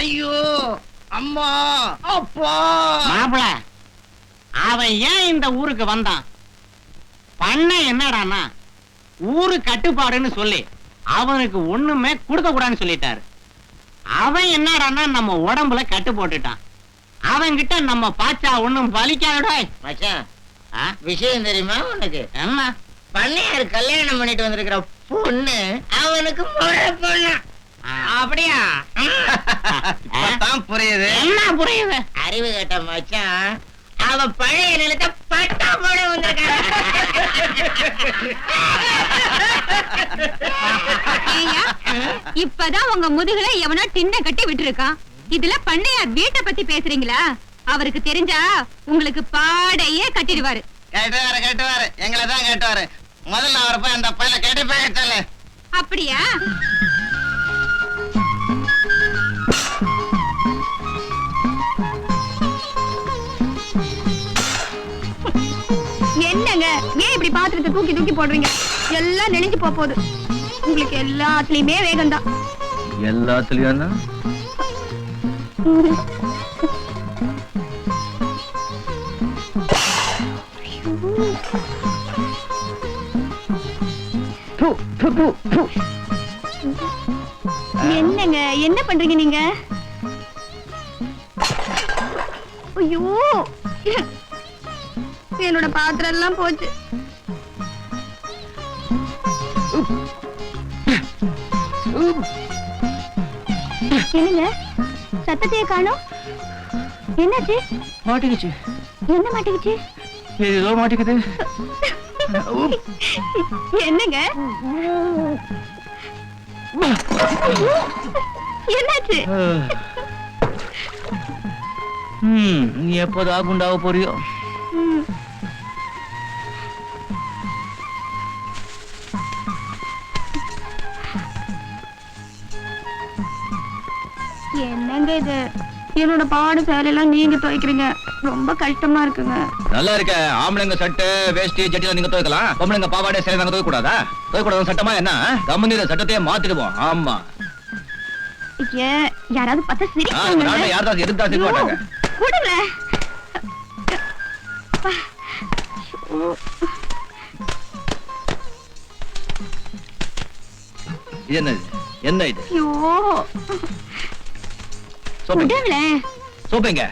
ஐயோ அம்மா அப்பா. மாப்பிள, அவன் ஏன் இந்த ஊருக்கு வந்தான்? பண்ண என்னடானா ஊரு கட்டுப்பாடுன்னு சொல்லி அவனுக்கு ஒண்ணுமே கொடுக்க கூடாதுன்னு சொல்லிட்டாரு. அவன் என்னடானா நம்ம உடம்புல கட்டு போட்டுட்டான். அவன்கிட்ட நம்ம பாச்சா ஒண்ணும் பலிக்காதடா. மச்சான், விஷயம் தெரியுமா உனக்கு? என்ன? பண்ணையாரு கல்யாணம் பண்ணிட்டு வந்திருக்கிற பொண்ணு அவனுக்கு முறை பொண்ணு. அப்படியா? இப்பதான் புரியுது. என்ன புரியுது? அறிவு கேட்ட மச்சான், அவ பழைய நிலத்தை பட்டா போட வந்திருக்கான். இப்பதான் உங்க முதுகுல எவனோ டின்ன கட்டி விட்டுருக்கான். இதுல பண்ணையார் வீட்டை பத்தி பேசுறீங்களா? அவருக்கு தெரிஞ்சா உங்களுக்கு பாடையே கட்டிடுவாரு. கேட்டுவாரு, எங்களை தான் கேட்டுவாரு. முதல்ல அவரை போய் அந்த பையனை கேட்டு போய் சொல்லு. அப்படியா? என்னங்க ஏன் இப்படி பாத்திரத்தை தூக்கி தூக்கி போடுறீங்க? எல்லாம் நெளிஞ்சு போகுது. உங்களுக்கு எல்லாத்துலயுமே வேகம்தான். எல்லாத்துலயும் என்னங்க என்ன பண்றீங்க நீங்க? ஐயோ, என்னோட பாத்திரம் எல்லாம் போச்சு. என்னங்க சத்தத்தையே காணோம்? என்னாச்சு? மாட்டிக்கிச்சு. என்ன மாட்டிக்கிச்சு? ஏதோ மாட்டிக்குது. என்னங்க என்னாச்சு? நீ எப்போதா குண்டாவ போறியோ? என்னங்க இது? என்னோட பாடு சேலையெல்லாம் நீங்க துவைக்கிறீங்க, ரொம்ப கஷ்டமா இருக்குங்க. நல்லா இருக்க. ஆம்பளைங்க சட்டை வேஷ்டி ஜட்டிலாம் நீங்க துவைக்கலாம், பொம்பளைங்க பாவாடை சேலை நாங்க துவைக்க கூடாதா? துவைக்க கூடாது சட்டமா என்ன? கம்பெனியில சட்டத்தையே மாத்திடுவோம். ஆமா, யாராவது பார்த்தா சிரிப்பாங்க. யாராவது எதிர்த்தா சிரிக்க மாட்டாங்க. விடுங்க. இது என்ன இது? ஐயோ, சோப்பைங்க. விடுங்களேன். சோப்பைங்க.